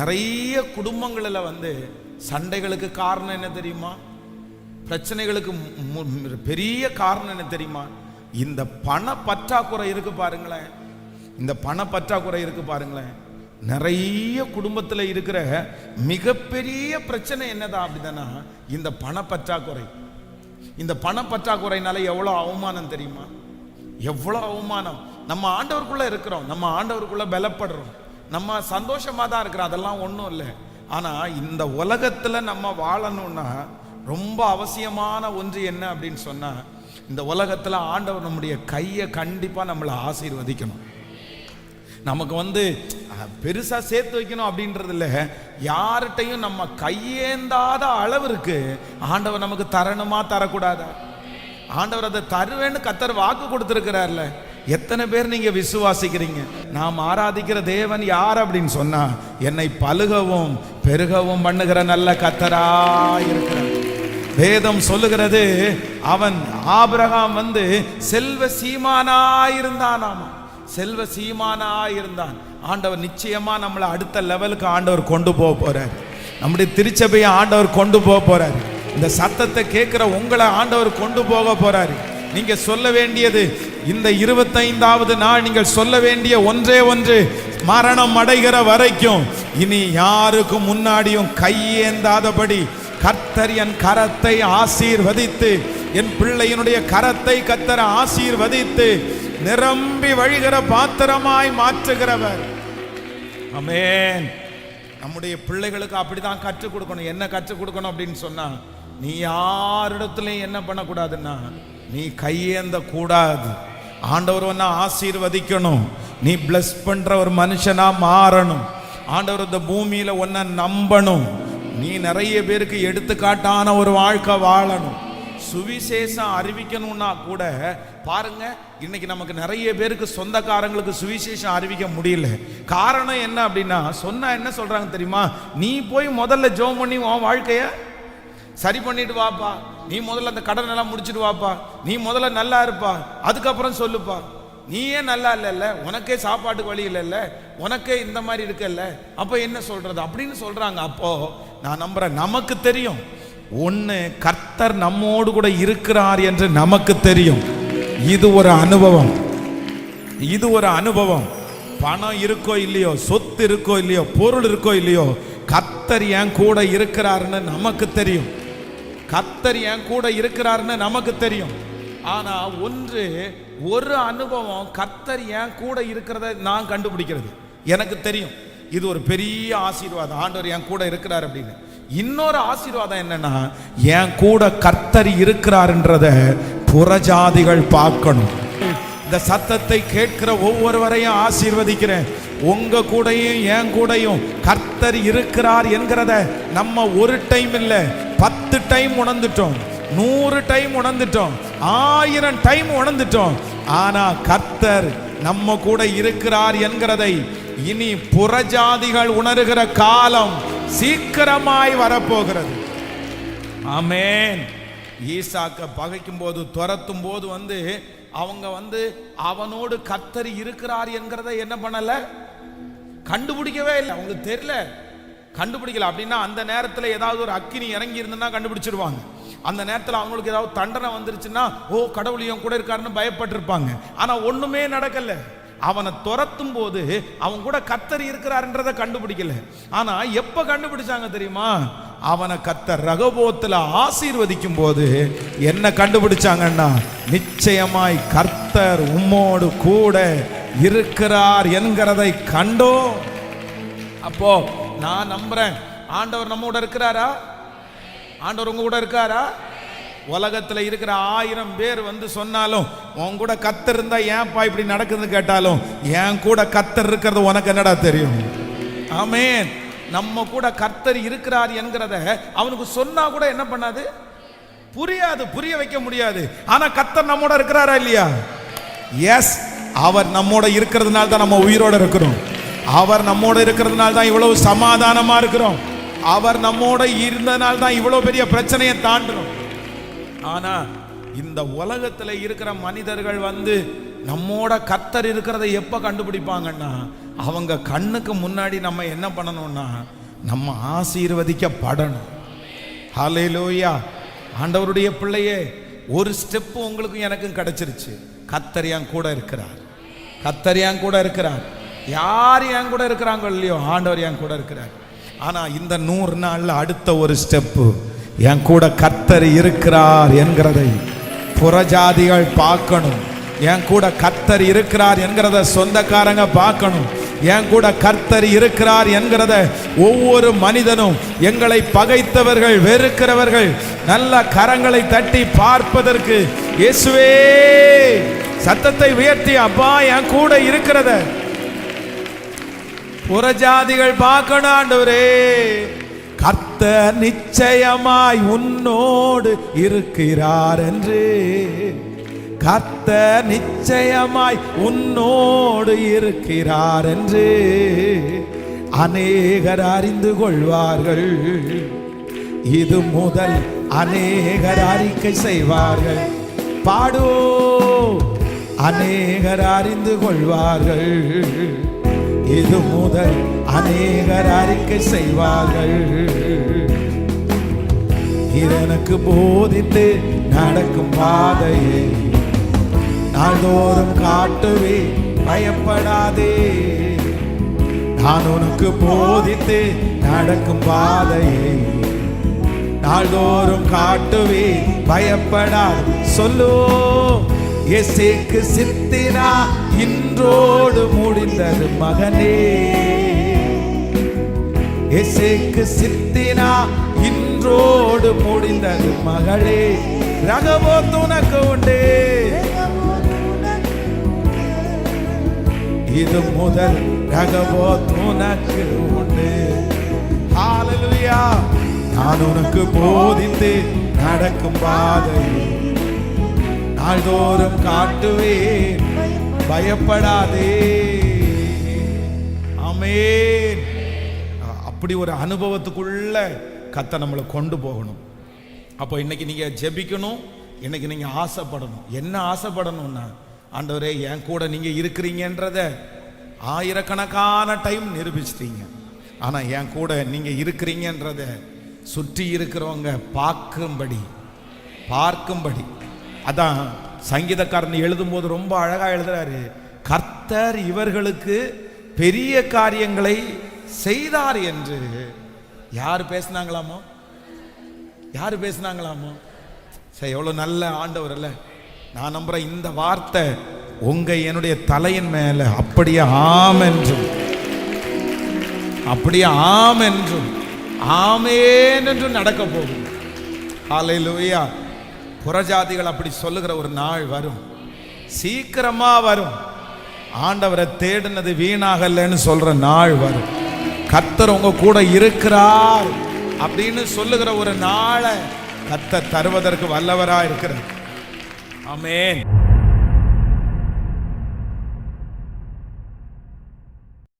நிறைய குடும்பங்களில் வந்து சண்டைகளுக்கு காரணம் என்ன தெரியுமா? பிரச்சனைகளுக்கு பெரிய காரணம் என்ன தெரியுமா? இந்த பண பற்றாக்குறை இருக்கு பாருங்களேன். இந்த பண பற்றாக்குறை இருக்கு பாருங்களேன். நிறைய குடும்பத்தில் இருக்கிற மிகப்பெரிய பிரச்சனை என்னதான் அப்படிதானா இந்த பண பற்றாக்குறை. இந்த பண பற்றாக்குறைனால எவ்வளோ அவமானம் தெரியுமா? எவ்வளோ அவமானம். நம்ம ஆண்டவருக்குள்ள இருக்கிறோம், நம்ம ஆண்டவருக்குள்ள பலப்படுறோம், நம்ம சந்தோஷமா தான் இருக்கிறோம், அதெல்லாம் ஒன்றும் இல்லை. ஆனால் இந்த உலகத்தில் நம்ம வாழணும்னா ரொம்ப அவசியமான ஒன்று என்ன அப்படின்னு சொன்னா, இந்த உலகத்தில் ஆண்டவர் நம்முடைய கையை கண்டிப்பாக நம்மளை ஆசீர்வதிக்கணும். நமக்கு வந்து பெருசா சேர்த்து வைக்கணும் அப்படின்றது இல்லை. யார்கிட்டையும் நம்ம கையேந்தாத அளவிற்கு ஆண்டவர் நமக்கு தரணுமா தரக்கூடாதா? ஆண்டவர் அதை தருவேன்னு கர்த்தர் வாக்கு கொடுத்திருக்கிறார்ல. எத்தனை பேர் நீங்க விசுவாசிக்கிறீங்க? நாம் ஆராதிக்கிற தேவன் யார் அப்படின்னு சொன்னா, என்னை பலுகவும் பெருகவும் பண்ணுகிற நல்ல கர்த்தரா இருக்கிறார். வேதம் சொல்லுகிறது, அவன் ஆபிரகாம் வந்து செல்வ சீமானாயிருந்தானாமா, செல்வ சீமானாயிருந்தான். ஆண்டவர் நிச்சயமா நம்மளை அடுத்த லெவலுக்கு ஆண்டவர் கொண்டு போக போறார். நம்முடைய திருச்சபையை ஆண்டவர் கொண்டு போக போறார். இந்த சத்தத்தை கேட்கிற உங்களை ஆண்டவர் கொண்டு போக போறாரு. நீங்க சொல்ல வேண்டியது, இந்த 25வது நாள் நீங்கள் சொல்ல வேண்டிய ஒன்றே ஒன்று, மரணம் அடைகிற வரைக்கும் இனி யாருக்கும் முன்னாடியும் கையேந்தாதபடி கர்த்தர் என் கரத்தை ஆசீர்வதித்து, என் பிள்ளையினுடைய கரத்தை கர்த்தர் ஆசீர்வதித்து நிரம்பி வழிகிற பாத்திரமாய் மாற்றுகிறவர். ஆமென். நம்முடைய பிள்ளைகளுக்கு அப்படிதான் கற்றுக் கொடுக்கணும். என்ன கற்றுக் கொடுக்கணும் அப்படின்னு சொன்னா, நீ யாரிடத்துலையும் என்ன பண்ணக்கூடாதுன்னா, நீ கையேந்த கூடாது. ஆண்டவர் ஒன்னா ஆசீர்வதிக்கணும். நீ பிளஸ் பண்ற ஒரு மனுஷனா மாறணும். ஆண்டவர் இந்த பூமியில ஒன்ன நம்பணும். நீ நிறைய பேருக்கு எடுத்துக்காட்டான ஒரு வாழ்க்கை வாழணும். சுவிசேஷம் அறிவிக்கணும்னா கூட பாருங்க, இன்னைக்கு நமக்கு நிறைய பேருக்கு சொந்தக்காரங்களுக்கு சுவிசேஷம் அறிவிக்க முடியல. காரணம் என்ன அப்படின்னா, சொன்னா என்ன சொல்றாங்க தெரியுமா? நீ போய் முதல்ல ஜெபம் பண்ணி உன் வாழ்க்கைய சரி பண்ணிட்டு வாப்பா, நீ முதல்ல அந்த கடன் எல்லாம் முடிச்சுட்டு வாப்பா, நீ முதல்ல நல்லா இருப்பா, அதுக்கப்புறம் சொல்லுப்பா. நீயே நல்லா இல்லைல்ல, உனக்கே சாப்பாட்டுக்கு வழி இல்லைல்ல, உனக்கே இந்த மாதிரி இருக்கல்ல, அப்போ என்ன சொல்றது அப்படின்னு சொல்றாங்க. அப்போ நான் நம்புறேன், நமக்கு தெரியும் ஒன்று, கர்த்தர் நம்மோடு கூட இருக்கிறார் என்று நமக்கு தெரியும். இது ஒரு அனுபவம், இது ஒரு அனுபவம். பணம் இருக்கோ இல்லையோ, சொத்து இருக்கோ இல்லையோ, பொருள் இருக்கோ இல்லையோ, கர்த்தர் என் கூட இருக்கிறாருன்னு நமக்கு தெரியும். கர்த்தர் என் கூட இருக்கிறாருன்னு நமக்கு தெரியும். ஆனா ஒரு அனுபவம், கர்த்தர் என் கூட இருக்கிறத நான் கண்டுபிடிக்கிறது எனக்கு தெரியும். இது ஒரு பெரிய ஆசீர்வாதம், ஆண்டவர் என் கூட இருக்கிறார் அப்படின்னு. இன்னொரு ஆசீர்வாதம் என்னன்னா, என் கூட கர்த்தர் இருக்கிறார்ன்றத புறஜாதிகள் பார்க்கணும். இந்த சத்தத்தை கேட்கிற ஒவ்வொருவரையும் ஆசீர்வதிக்கிறேன். உங்க கூடயும் என் கூடயும் கர்த்தர் இருக்கிறார் என்கிறத நம்ம ஒரு டைம் இல்ல, 10 டைம் உணர்ந்துட்டோம், 100 டைம் உணர்ந்துட்டோம், 1000 டைம் உணர்ந்துட்டோம். ஆனா கர்த்தர் நம்ம கூட இருக்கிறார் என்கிறதை இனி புறஜாதிகள் உணர்கிற காலம் சீக்கிரமாய் வரப்போகிறது. ஆமென். ஈசாக்க பகைக்கும் போது, துரத்தும் போது வந்து அவங்க வந்து அவனோடு கர்த்தர் இருக்கிறார் என்கிறத என்ன பண்ணல, கண்டுபிடிக்கவே இல்லை. அவங்களுக்கு தெரியல, கண்டுபிடிக்கல. அப்படின்னா அந்த நேரத்தில் ஏதாவது ஒரு அக்கினி இறங்கி இருந்ததுன்னா கண்டுபிடிச்சிருவாங்க. அந்த நேரத்தில் அவங்களுக்கு ஏதாவது தண்டனை வந்துருச்சுன்னா, ஓ கடவுளையும் கூட இருக்காருன்னு பயப்பட்டிருப்பாங்க. ஆனா ஒண்ணுமே நடக்கல. அவனை துரத்தும் போது அவன் கூட கர்த்தர் இருக்கிறார்ன்றதை கண்டுபிடிக்கல. ஆனா எப்ப கண்டுபிடிச்சாங்க தெரியுமா? அவனை கர்த்தர் ரகோபோத்துல ஆசீர்வதிக்கும் போது என்ன கண்டுபிடிச்சாங்கன்னா, நிச்சயமாய் கர்த்தர் உம்மோடு கூட இருக்கிறார் என்கிறதை கண்டோ. அப்போ நான் நம்புறேன், ஆண்டவர் நம்ம கூட இருக்கிறாரா? ஆண்டவர் உங்க கூட இருக்காரா? உலகத்துல இருக்கிற 1000 பேர் வந்து சொன்னாலும், உன் கூட கர்த்தர் இருந்தா ஏன்பா இப்படி நடக்குதுன்னு கேட்டாலும், என் கூட கர்த்தர் இருக்கிறது உனக்கு என்னடா தெரியும்? ஆமென். நம்ம கூட கர்த்தர் இருக்கிறார் என்கிறத அவனுக்கு சொன்னா கூட என்ன பண்ணாது, புரியாது, புரிய வைக்க முடியாது. ஆனா கர்த்தர் நம்மோட இருக்கிறாரா இல்லையா? எஸ், அவர் நம்மோட இருக்கிறதுனால தான் நம்ம உயிரோட இருக்கிறோம். அவர் நம்மோட இருக்கிறதுனால தான் இவ்வளவு சமாதானமா இருக்கிறோம். அவர் நம்மோட இருந்ததுனால தான் இவ்வளவு பெரிய பிரச்சனையை தாண்டணும். ஆனா இந்த உலகத்துல இருக்கிற மனிதர்கள் வந்து நம்மோட கர்த்தர் இருக்கிறத எப்ப கண்டுபிடிப்பாங்கன்னா, அவங்க கண்ணுக்கு முன்னாடி நம்ம என்ன பண்ணணும்னா நம்ம ஆசீர்வதிக்கப்படணும். ஹல்லேலூயா. ஆண்டவருடைய பிள்ளையே, ஒரு ஸ்டெப் உங்களுக்கு எனக்கும் கிடைச்சிருச்சு. கர்த்தர் என் கூட இருக்கிறார், கர்த்தர் என் கூட இருக்கிறார். யார் என் கூட இருக்கிறாங்க இல்லையோ, ஆண்டவர் என் கூட இருக்கிறார். ஆனா இந்த 100 நாள்ல அடுத்த ஒரு ஸ்டெப்பு, என் கூட கர்த்தர் இருக்கிறார் என்கிறதை புறஜாதிகள் பார்க்கணும். என் கூட கர்த்தர் இருக்கிறார் என்கிறத சொந்தக்காரங்க பார்க்கணும். என் கூட கர்த்தர் இருக்கிறார் என்கிறத ஒவ்வொரு மனிதனும், எங்களை பகைத்தவர்கள், வெறுக்கிறவர்கள் நல்ல கரங்களை தட்டி பார்ப்பதற்கு, இயேசுவே சத்தத்தை உயர்த்தி, அப்பா என் கூட இருக்கிறத புறஜாதிகள் பார்க்கணும். ஆண்டவரே, கர்த்தர் நிச்சயமாய் உன்னோடு இருக்கிறார் என்று, கர்த்தர் நிச்சயமாய் உன்னோடு இருக்கிறார் என்று அநேகர் அறிந்து கொள்வார்கள். இது முதல் அநேகர் அறிக்கை செய்வார்கள். பாடோ, அநேகர் அறிந்து கொள்வார்கள். இது முதல் அநேகர் அறிக்கை செய்வார்கள். எனக்கு போதித்து நடக்கும் பாதையை நாள்தோறும் காட்டுவே, பயப்படாதே. நான் உனக்கு போதித்து நடக்கும் பாதையை நாள்தோறும் காட்டுவே, பயப்படாது. சொல்லு, எசேக்கு சித்தினா இன்றோடு முடிந்தது மகனே. எசேக்கு சித்தினா இன்றோடு முடிந்தது மகளே. ரகபோத் உனக்கு உண்டு, இது முதல் ரகபோத் உனக்கு உண்டு. ஹல்லேலூயா. நான் உனக்கு போதித்து நடக்கும் பாதை நாள்தோறும் காட்டுவேன், பயப்படாதே. ஆமென். அப்படி ஒரு அனுபவத்துக்குள்ள கர்த்தர் நம்மளை கொண்டு போகணும். அப்போ இன்னைக்கு நீங்க ஜெபிக்கணும், இன்னைக்கு நீங்க ஆசைப்படணும். என்ன ஆசைப்படணும்னா, ஆண்டவரே என் கூட நீங்க இருக்கிறீங்கன்றத ஆயிரக்கணக்கான டைம் நிரூபிச்சிட்டீங்க. ஆனா என் கூட நீங்க இருக்கிறீங்கன்றத சுற்றி இருக்கிறவங்க பார்க்கும்படி. அதான் சங்கீதக்காரன் எழுதும்போது ரொம்ப அழகா எழுதுறாரு. கர்த்தர் இவர்களுக்கு பெரிய காரியங்களை செய்தார் என்று யார் பேசினாங்களாமோ? சரி, எவ்வளவு நல்ல ஆண்டவர் அல்ல. நான் நம்புறேன் இந்த வார்த்தை உங்க என்னுடைய தலையின் மேல அப்படியே ஆமென்றும் ஆமென் என்றும் நடக்க போகும். ஹல்லேலூயா. புறஜாதிகள் அப்படி சொல்லுகிற ஒரு நாள் வரும், சீக்கிரமா வரும். ஆண்டவரை தேடினது வீணாகலன்னு சொல்ற நாள் வரும். கர்த்தர் உங்க கூட இருக்கிறார் அப்படின்னு சொல்லுகிற ஒரு நாளை கர்த்தர் தருவதற்கு வல்லவரா இருக்கிறார். ஆமென்.